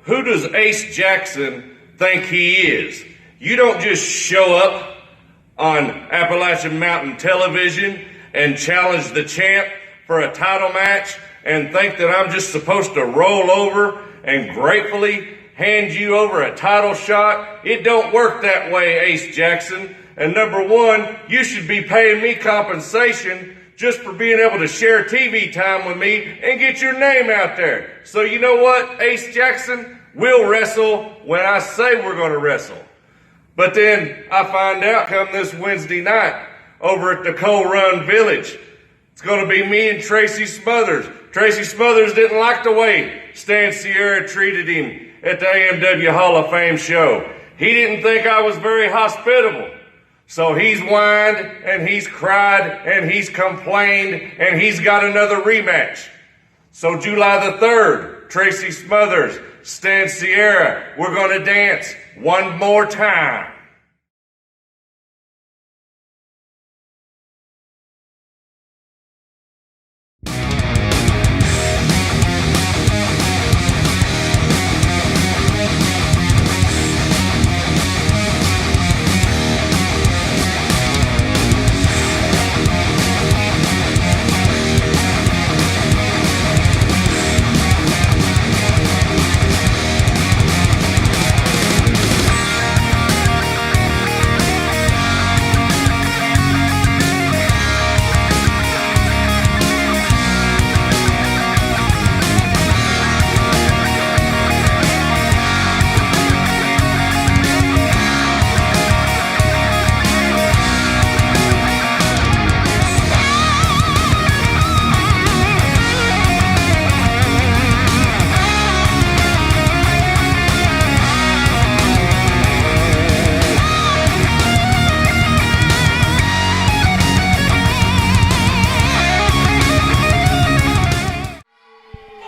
who does Ace Jackson think he is? You don't just show up on Appalachian Mountain Television and challenge the champ for a title match and think that I'm just supposed to roll over and gratefully hand you over a title shot. It don't work that way, Ace Jackson. And number one, you should be paying me compensation just for being able to share TV time with me and get your name out there. So you know what, Ace Jackson? We'll wrestle when I say we're going to wrestle. But then I find out come this Wednesday night over at the Coal Run Village, it's going to be me and Tracy Smothers. Tracy Smothers didn't like the way Stan Sierra treated him at the AMW Hall of Fame show. He didn't think I was very hospitable. So he's whined and he's cried and he's complained and he's got another rematch. So July the 3rd, Tracy Smothers, Stan Sierra, we're going to dance one more time.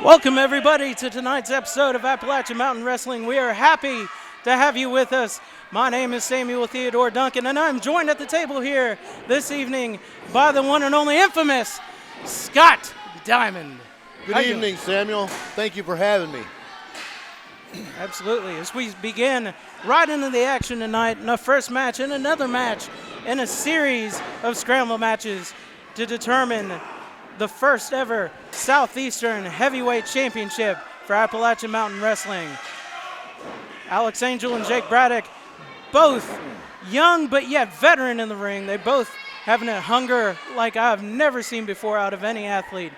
Welcome, everybody, to tonight's episode of Appalachian Mountain Wrestling. We are happy to have you with us. My name is Samuel Theodore Duncan, and I'm joined at the table here this evening by the one and only infamous Scott Diamond. Good evening, Samuel. Thank you for having me. Absolutely. As we begin right into the action tonight in the first match and another match in a series of Scramble matches to determine the first ever Southeastern Heavyweight Championship for Appalachian Mountain Wrestling. Alex Angel and Jake Braddock, both young but yet veteran in the ring. They both having a hunger like I've never seen before out of any athlete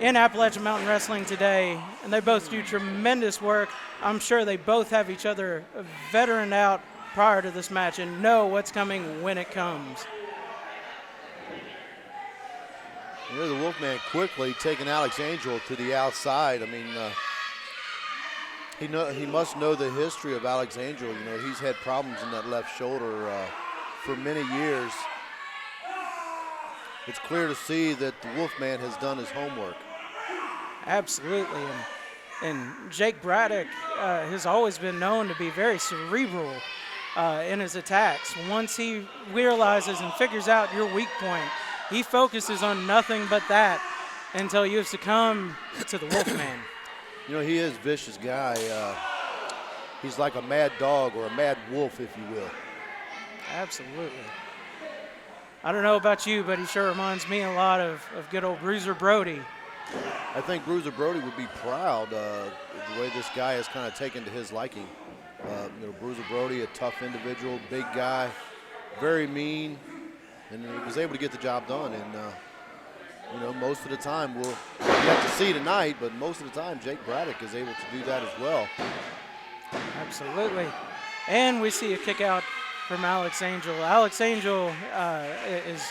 in Appalachian Mountain Wrestling today. And they both do tremendous work. I'm sure they both have each other veteraned out prior to this match and know what's coming when it comes. You know, the Wolfman quickly taking Alex Angel to the outside. I mean, he must know the history of Alex Angel. You know, he's had problems in that left shoulder for many years. It's clear to see that the Wolfman has done his homework. Absolutely, and Jake Braddock has always been known to be very cerebral in his attacks. Once he realizes and figures out your weak point, he focuses on nothing but that until you succumb to the Wolfman. You know, he is a vicious guy. He's like a mad dog or a mad wolf, if you will. Absolutely. I don't know about you, but he sure reminds me a lot of good old Bruiser Brody. I think Bruiser Brody would be proud the way this guy has kind of taken to his liking. You know, Bruiser Brody, a tough individual, big guy, very mean, and he was able to get the job done. And you know, most of the time we'll have to see tonight, but most of the time Jake Braddock is able to do that as well. Absolutely. And we see a kick out from Alex Angel. Alex Angel is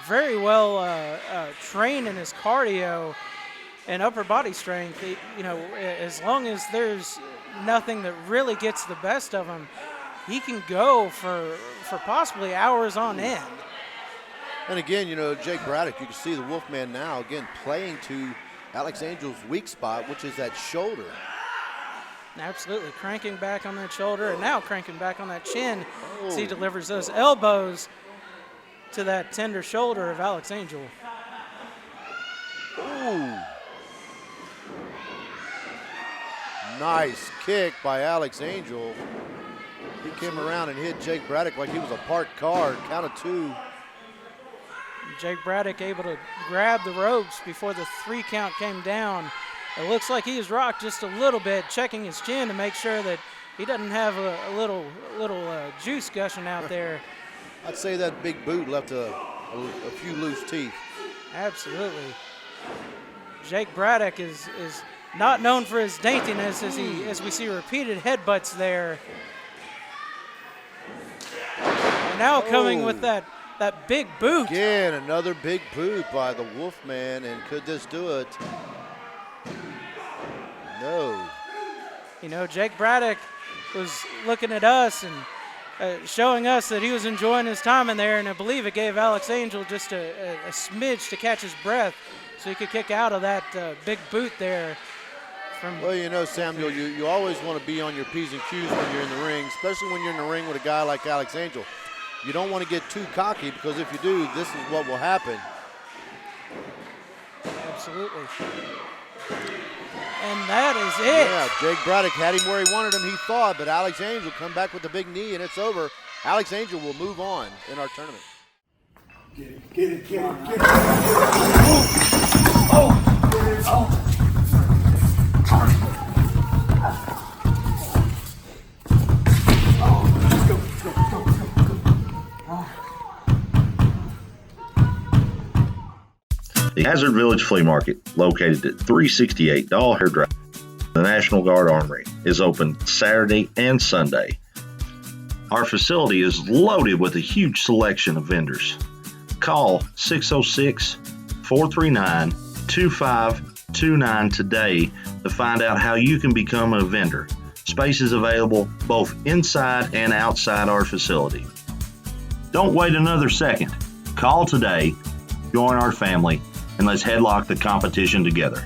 very well trained in his cardio and upper body strength. You know, as long as there's nothing that really gets the best of him, he can go for possibly hours on end. And again, you know, Jake Braddock, you can see the Wolfman now, again, playing to Alex Angel's weak spot, which is that shoulder. Absolutely, cranking back on that shoulder and now cranking back on that chin as he delivers those elbows to that tender shoulder of Alex Angel. Ooh. Nice kick by Alex Angel. He came around and hit Jake Braddock like he was a parked car. Count of 2. Jake Braddock able to grab the ropes before the 3 count came down. It looks like he was rocked just a little bit, checking his chin to make sure that he doesn't have a little juice gushing out there. I'd say that big boot left a few loose teeth. Absolutely. Jake Braddock is not known for his daintiness as we see repeated headbutts there. And now coming with that big boot. Again, another big boot by the Wolfman, and could this do it? No. You know, Jake Braddock was looking at us and showing us that he was enjoying his time in there, and I believe it gave Alex Angel just a smidge to catch his breath so he could kick out of that big boot there. Well, you know, Samuel, you always want to be on your P's and Q's when you're in the ring, especially when you're in the ring with a guy like Alex Angel. You don't want to get too cocky, because if you do, this is what will happen. Absolutely. And that is it. Yeah, Jake Braddock had him where he wanted him, he thought, but Alex Angel come back with the big knee, and it's over. Alex Angel will move on in our tournament. Get it. Oh. The Hazard Village Flea Market, located at 368 Doll Hair Drive, the National Guard Armory, is open Saturday and Sunday. Our facility is loaded with a huge selection of vendors. Call 606-439-2529 today to find out how you can become a vendor. Space is available both inside and outside our facility. Don't wait another second. Call today, join our family, and let's headlock the competition together.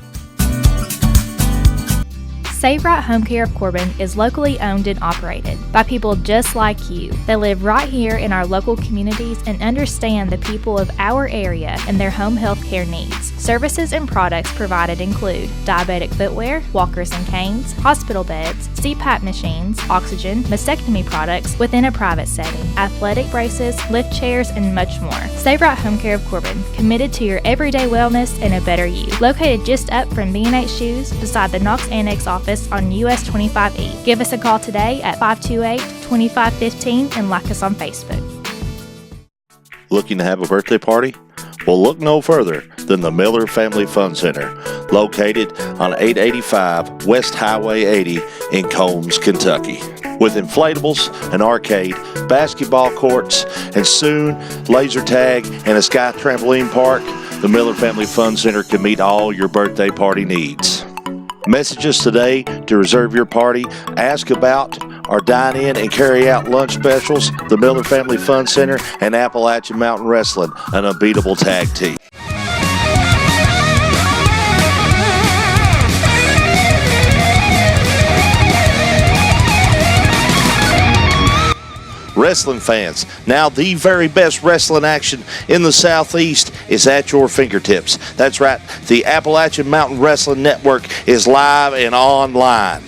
Save Right Home Care of Corbin is locally owned and operated by people just like you. They live right here in our local communities and understand the people of our area and their home health care needs. Services and products provided include diabetic footwear, walkers and canes, hospital beds, CPAP machines, oxygen, mastectomy products within a private setting, athletic braces, lift chairs, and much more. Save Right Home Care of Corbin, committed to your everyday wellness and a better you. Located just up from B&H Shoes beside the Knox Annex office on US 25E. Give us a call today at 528-2515 and like us on Facebook. Looking to have a birthday party? Well, look no further than the Miller Family Fun Center, located on 885 West Highway 80 in Combs, Kentucky. With inflatables, an arcade, basketball courts, and soon laser tag and a sky trampoline park, the Miller Family Fun Center can meet all your birthday party needs. Message us today to reserve your party. Ask about our dine-in and carry-out lunch specials, the Miller Family Fun Center, and Appalachian Mountain Wrestling, an unbeatable tag team. Wrestling fans, now the very best wrestling action in the Southeast is at your fingertips. That's right, the Appalachian Mountain Wrestling Network is live and online.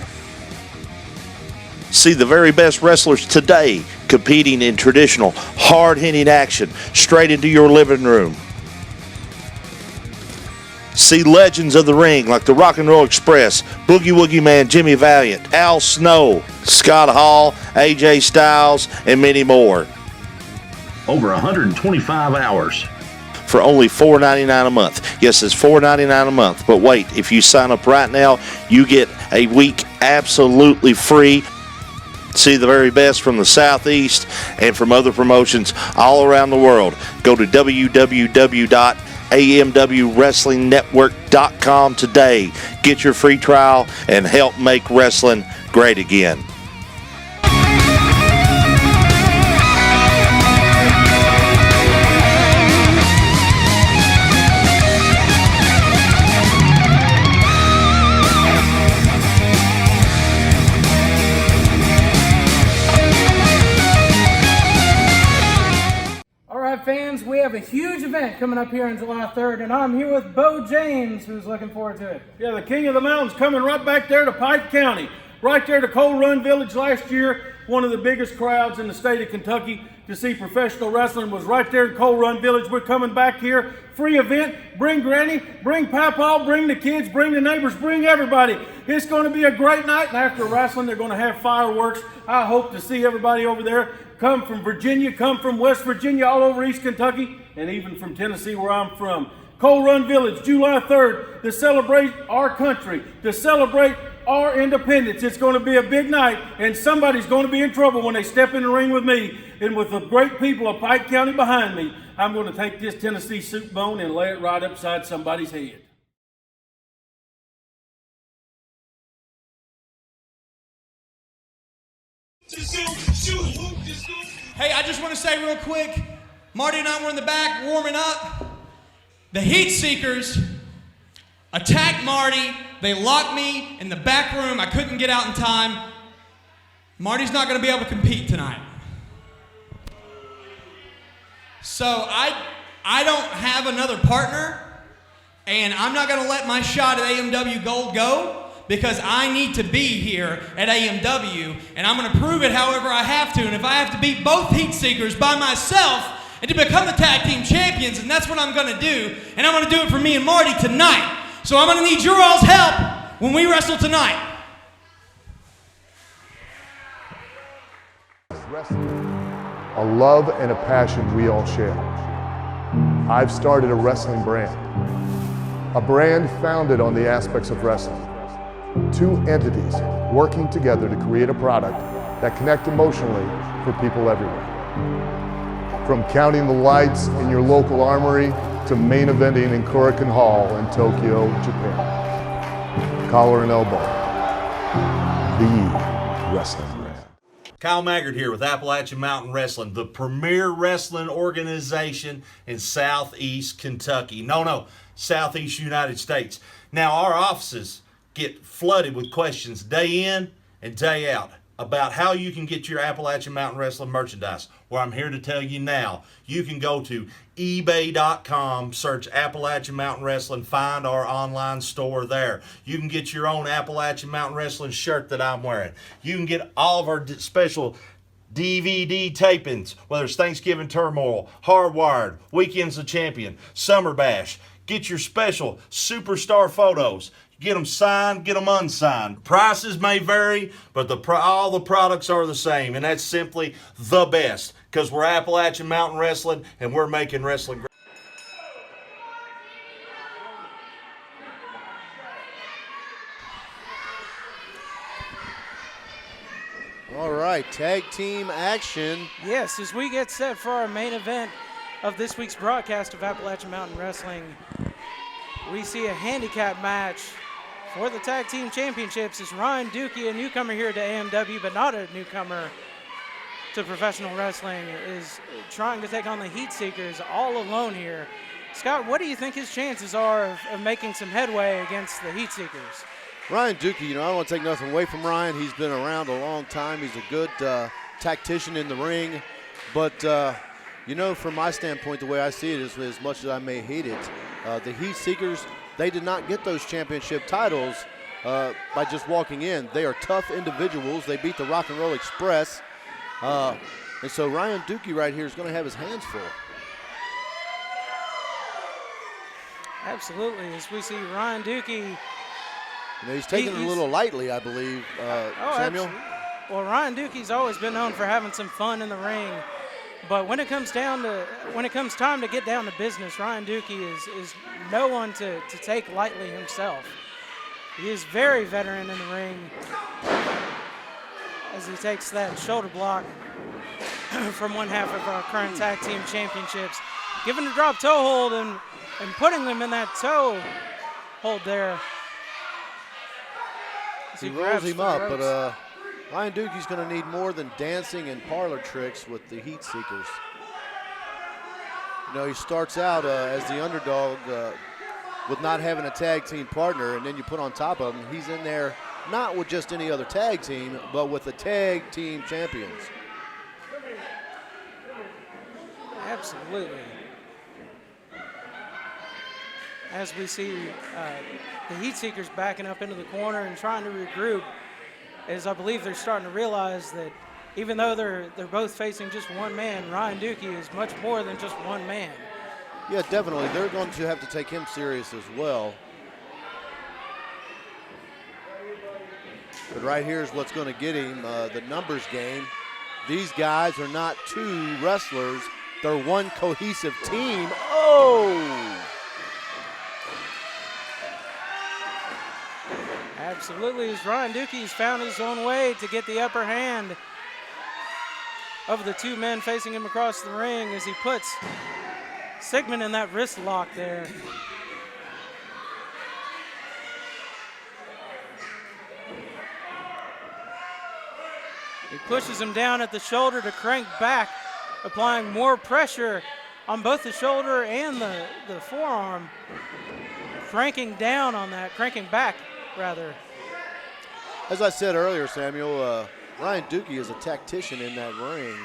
See the very best wrestlers today competing in traditional, hard-hitting action straight into your living room. See legends of the ring like the Rock and Roll Express, Boogie Woogie Man Jimmy Valiant, Al Snow, Scott Hall, AJ Styles, and many more. Over 125 hours. For only $4.99 a month. Yes, it's $4.99 a month. But wait, if you sign up right now, you get a week absolutely free. See the very best from the Southeast and from other promotions all around the world. Go to www.amwwrestlingnetwork.com today. Get your free trial and help make wrestling great again. Live fans, we have a huge event coming up here on July 3rd, and I'm here with Beau James, who's looking forward to it. Yeah, the King of the Mountains coming right back there to Pike County, right there to Coal Run Village last year. One of the biggest crowds in the state of Kentucky to see professional wrestling was right there in Coal Run Village. We're coming back here, free event. Bring Granny, bring Papa, bring the kids, bring the neighbors, bring everybody. It's going to be a great night, and after wrestling, they're going to have fireworks. I hope to see everybody over there. Come from Virginia, come from West Virginia, all over East Kentucky, and even from Tennessee, where I'm from. Coal Run Village, July 3rd, to celebrate our country, to celebrate our independence. It's going to be a big night, and somebody's going to be in trouble when they step in the ring with me. And with the great people of Pike County behind me, I'm going to take this Tennessee soup bone and lay it right upside somebody's head. Hey, I just want to say real quick, Marty and I were in the back warming up. The Heatseekers attacked Marty. They locked me in the back room. I couldn't get out in time. Marty's not going to be able to compete tonight. So I don't have another partner, and I'm not going to let my shot at AMW Gold go, because I need to be here at AMW, and I'm going to prove it however I have to. And if I have to beat both Heatseekers by myself and to become the tag team champions, and that's what I'm going to do, and I'm going to do it for me and Marty tonight. So I'm going to need your all's help when we wrestle tonight. Wrestling, a love and a passion we all share. I've started a wrestling brand, a brand founded on the aspects of wrestling. Two entities working together to create a product that connect emotionally for people everywhere. From counting the lights in your local armory to main eventing in Korakuen Hall in Tokyo, Japan. Collar and elbow, the wrestling brand. Kyle Maggard here with Appalachian Mountain Wrestling, the premier wrestling organization in Southeast Kentucky. No, Southeast United States. Now, our offices get flooded with questions day in and day out about how you can get your Appalachian Mountain Wrestling merchandise. Well, I'm here to tell you now. You can go to ebay.com, search Appalachian Mountain Wrestling, find our online store there. You can get your own Appalachian Mountain Wrestling shirt that I'm wearing. You can get all of our special DVD tapings, whether it's Thanksgiving Turmoil, Hardwired, Weekends of Champion, Summer Bash. Get your special superstar photos. Get them signed, get them unsigned. Prices may vary, but all the products are the same, and that's simply the best, because we're Appalachian Mountain Wrestling, and we're making wrestling great. All right, tag team action. Yes, as we get set for our main event of this week's broadcast of Appalachian Mountain Wrestling, we see a handicap match for the tag team championships. Is Ryan Dookie, a newcomer here to AMW, but not a newcomer to professional wrestling, is trying to take on the Heatseekers all alone here. Scott, what do you think his chances are of making some headway against the Heatseekers? Ryan Dookie, I don't want to take nothing away from Ryan. He's been around a long time. He's a good tactician in the ring. But, from my standpoint, the way I see it is, as much as I may hate it, the Heatseekers, they did not get those championship titles by just walking in. They are tough individuals. They beat the Rock and Roll Express. And so Ryan Dookie right here is going to have his hands full. Absolutely. As we see Ryan Dookie. He's taking it a little lightly, I believe, Samuel. Absolutely. Well, Ryan Dookie's always been known for having some fun in the ring. But when it comes time to get down to business, Ryan Dookie is no one to take lightly himself. He is very veteran in the ring as he takes that shoulder block from one half of our current tag team championships, giving a drop toe hold and putting them in that toe hold there. He rolls him up, but Ryan Dookie's going to need more than dancing and parlor tricks with the Heatseekers. He starts out as the underdog with not having a tag team partner, and then you put on top of him, he's in there not with just any other tag team, but with the tag team champions. Absolutely. As we see the Heatseekers backing up into the corner and trying to regroup, as I believe they're starting to realize that even though they're both facing just one man, Ryan Dookie is much more than just one man. Yeah, definitely. They're going to have to take him serious as well. But right here is what's going to get him, the numbers game. These guys are not two wrestlers. They're one cohesive team. Oh! Absolutely, as Ryan Dookie's found his own way to get the upper hand of the two men facing him across the ring as he puts Sigmund in that wrist lock there. He pushes him down at the shoulder to crank back, applying more pressure on both the shoulder and the forearm. Cranking down on that, cranking back, rather. As I said earlier, Samuel, Ryan Dookie is a tactician in that ring.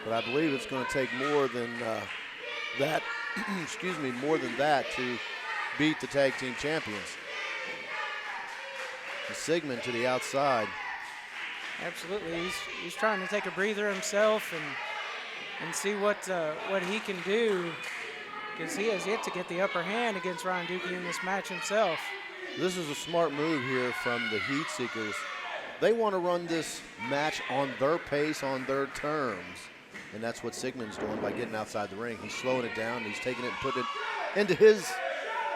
But I believe it's going to take more than that, excuse me, more than that to beat the tag team champions. And Sigmund to the outside. Absolutely, he's trying to take a breather himself and see what he can do, because he has yet to get the upper hand against Ryan Dookie in this match himself. This is a smart move here from the Heatseekers. They want to run this match on their pace, on their terms. And that's what Sigmund's doing by getting outside the ring. He's slowing it down. He's taking it and putting it into his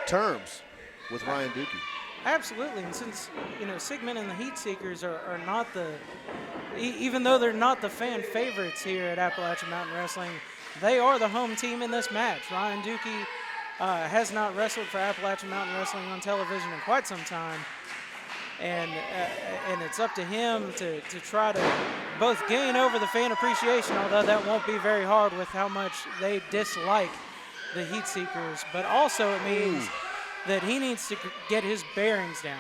terms with Ryan Dookie. Absolutely, and since Sigmund and the Heatseekers are not even though they're not the fan favorites here at Appalachian Mountain Wrestling, they are the home team in this match. Ryan Dookie has not wrestled for Appalachian Mountain Wrestling on television in quite some time, and it's up to him to try to both gain over the fan appreciation, although that won't be very hard with how much they dislike the Heatseekers, but also it means that he needs to get his bearings down.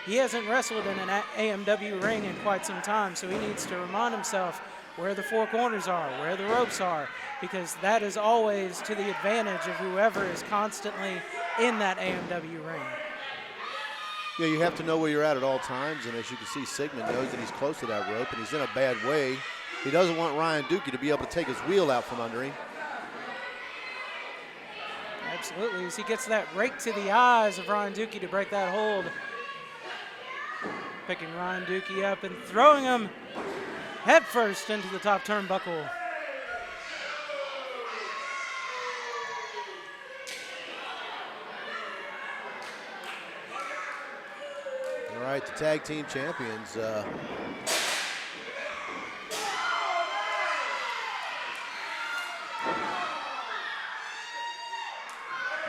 He hasn't wrestled in an AMW ring in quite some time, so he needs to remind himself where the four corners are, where the ropes are, because that is always to the advantage of whoever is constantly in that AMW ring. Yeah, you have to know where you're at all times, and as you can see, Sigmund knows that he's close to that rope, and he's in a bad way. He doesn't want Ryan Dookie to be able to take his wheel out from under him. Absolutely, as he gets that rake to the eyes of Ryan Dookie to break that hold. Picking Ryan Dookie up and throwing him headfirst into the top turnbuckle. All right, the tag team champions.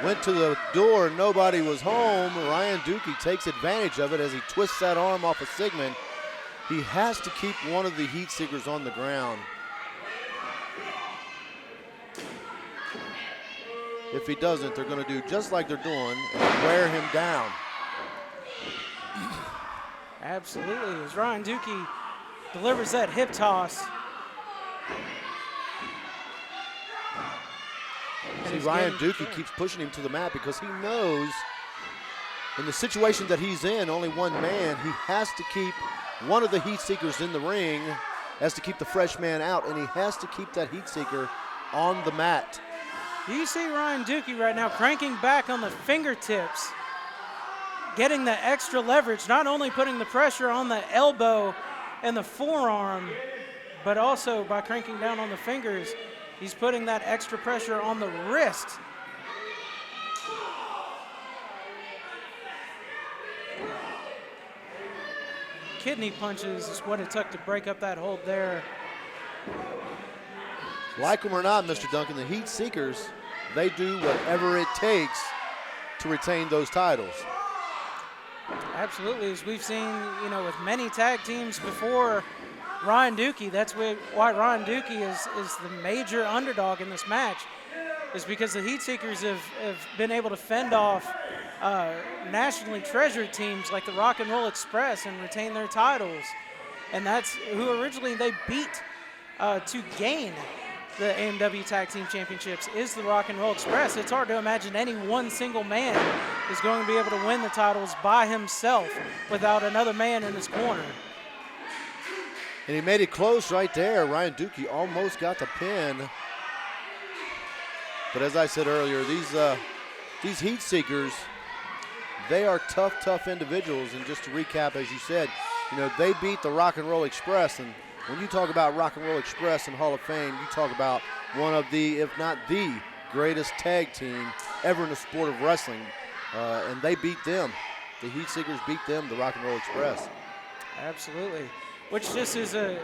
Went to the door, nobody was home. Ryan Dookie takes advantage of it as he twists that arm off of Sigmund. He has to keep one of the Heatseekers on the ground. If he doesn't, they're going to do just like they're doing and wear him down. Absolutely, as Ryan Dookie delivers that hip toss. See, Ryan Dookie keeps pushing him to the mat because he knows in the situation that he's in, only one man, he has to keep one of the Heatseekers in the ring, has to keep the fresh man out, and he has to keep that Heatseeker on the mat. You see Ryan Dookie right now cranking back on the fingertips, getting the extra leverage, not only putting the pressure on the elbow and the forearm, but also by cranking down on the fingers, he's putting that extra pressure on the wrist. Kidney punches is what it took to break up that hold there. Like them or not, Mr. Duncan, the Heatseekers, they do whatever it takes to retain those titles. Absolutely, as we've seen, with many tag teams before Ryan Dookie, that's why Ryan Dookie is the major underdog in this match, is because the Heatseekers have been able to fend off nationally treasured teams like the Rock and Roll Express and retain their titles. And that's who originally they beat to gain the AMW Tag Team Championships is the Rock and Roll Express. It's hard to imagine any one single man is going to be able to win the titles by himself without another man in his corner. And he made it close right there. Ryan Dookie almost got the pin. But as I said earlier, these Heatseekers, they are tough individuals. And just to recap, as you said, they beat the Rock and Roll Express. And when you talk about Rock and Roll Express and Hall of Fame, you talk about one of the, if not the greatest tag team ever in the sport of wrestling. And they beat them. The Heatseekers beat them, the Rock and Roll Express. Absolutely. Which just is a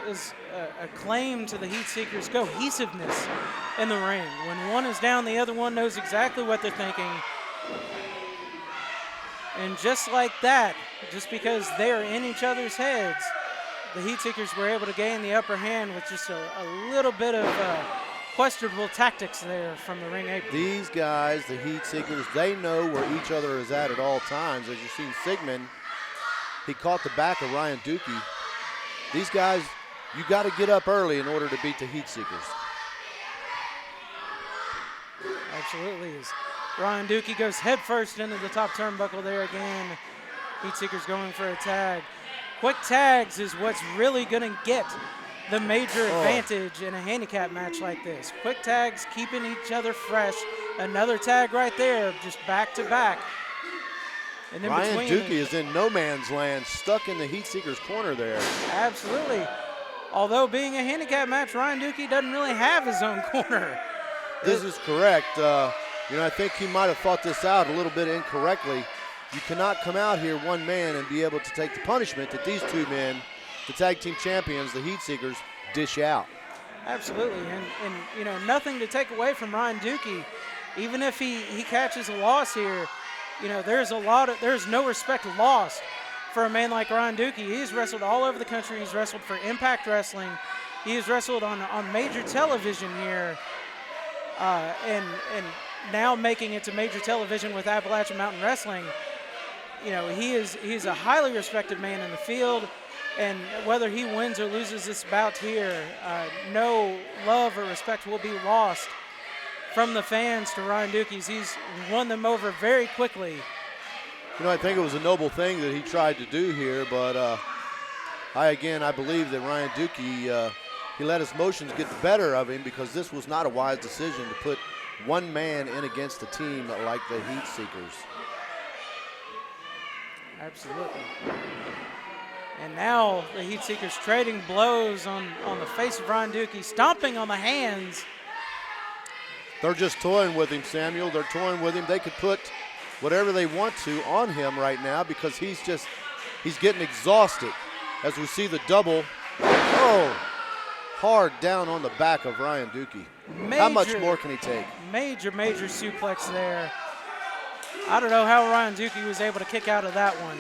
claim to the Heatseekers' cohesiveness in the ring. When one is down, the other one knows exactly what they're thinking. And just like that, just because they're in each other's heads, the Heatseekers were able to gain the upper hand with just a little bit of questionable tactics there from the ring apron. These guys, the Heatseekers, they know where each other is at all times. As you've seen Sigmund, he caught the back of Ryan Dookie. These guys, you got to get up early in order to beat the Heatseekers. Absolutely. Ryan Dookie goes head first into the top turnbuckle there again. Heatseekers going for a tag. Quick tags is what's really going to get the major advantage in a handicap match like this. Quick tags, keeping each other fresh. Another tag right there, just back to back. And then Ryan Dookie is in no man's land, stuck in the Heatseekers' corner there. Absolutely. Although being a handicap match, Ryan Dookie doesn't really have his own corner. This is correct. I think he might have thought this out a little bit incorrectly. You cannot come out here one man and be able to take the punishment that these two men, the tag team champions, the Heatseekers, dish out. Absolutely, and nothing to take away from Ryan Dookie. Even if he catches a loss here, there's no respect lost for a man like Ryan Dookie. He's wrestled all over the country. He's wrestled for Impact Wrestling. He has wrestled on major television here, and now making it to major television with Appalachian Mountain Wrestling. He's a highly respected man in the field, and whether he wins or loses this bout here, no love or respect will be lost from the fans to Ryan Dookie. He's won them over very quickly. I think it was a noble thing that he tried to do here, but I believe that Ryan Dookie, he let his motions get the better of him, because this was not a wise decision to put one man in against a team like the Heatseekers. Absolutely. And now the Heatseekers trading blows on the face of Ryan Dookie, stomping on the hands. They're just toying with him, Samuel. They're toying with him. They could put whatever they want to on him right now, because he's getting exhausted. As we see the double. Hard down on the back of Ryan Dookie. How much more can he take? Major suplex there. I don't know how Ryan Dookie was able to kick out of that one.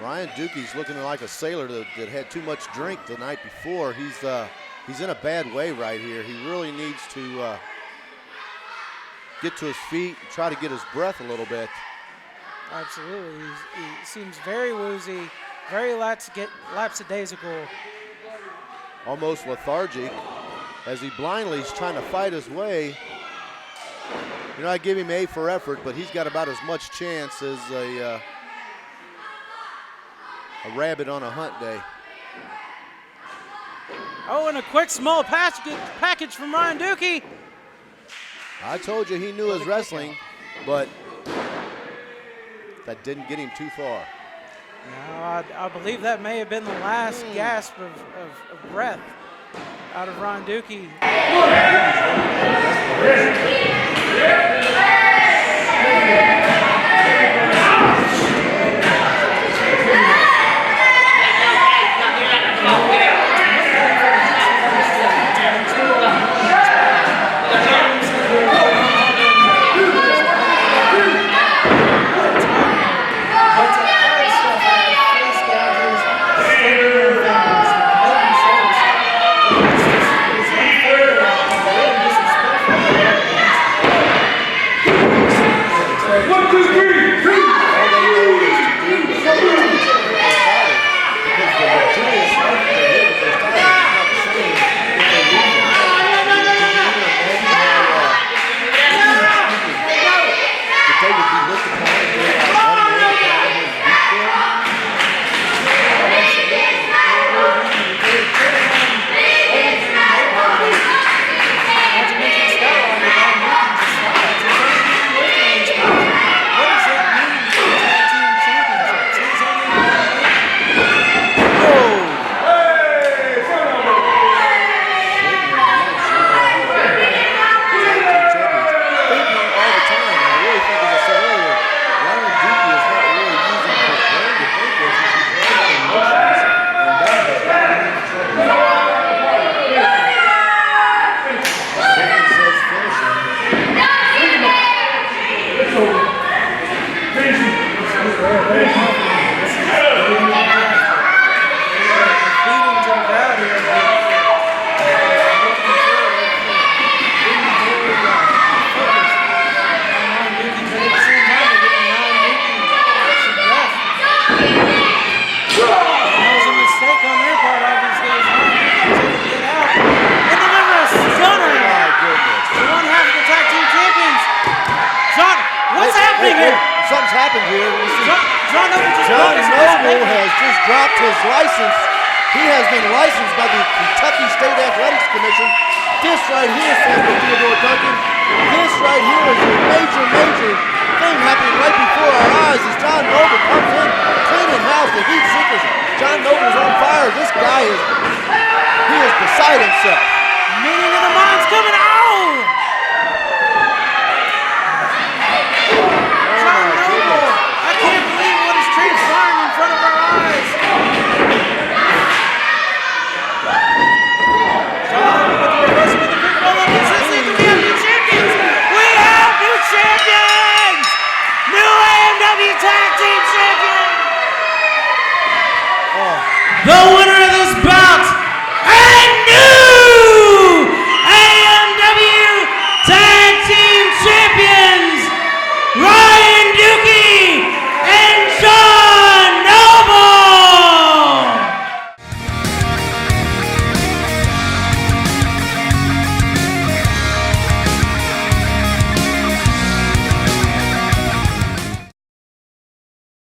Ryan Dookie's looking like a sailor that had too much drink the night before. He's in a bad way right here. He really needs to get to his feet and try to get his breath a little bit. Absolutely. He seems very woozy, very lackadaisical. Almost lethargic as he blindly is trying to fight his way. I give him A for effort, but he's got about as much chance as a rabbit on a hunt day. And a quick small package from Ryan Dookie. I told you he knew his wrestling, but that didn't get him too far. No, I believe that may have been the last gasp of breath out of Ryan Dookie. dropped his license. He has been licensed by the Kentucky State Athletics Commission. This right here, Samuel Theodore Duncan, this right here is a major, major thing happening right before our eyes as John Noble comes in, cleaning house, the Heatseekers. John Noble's on fire. This guy he is beside himself. Meaning of the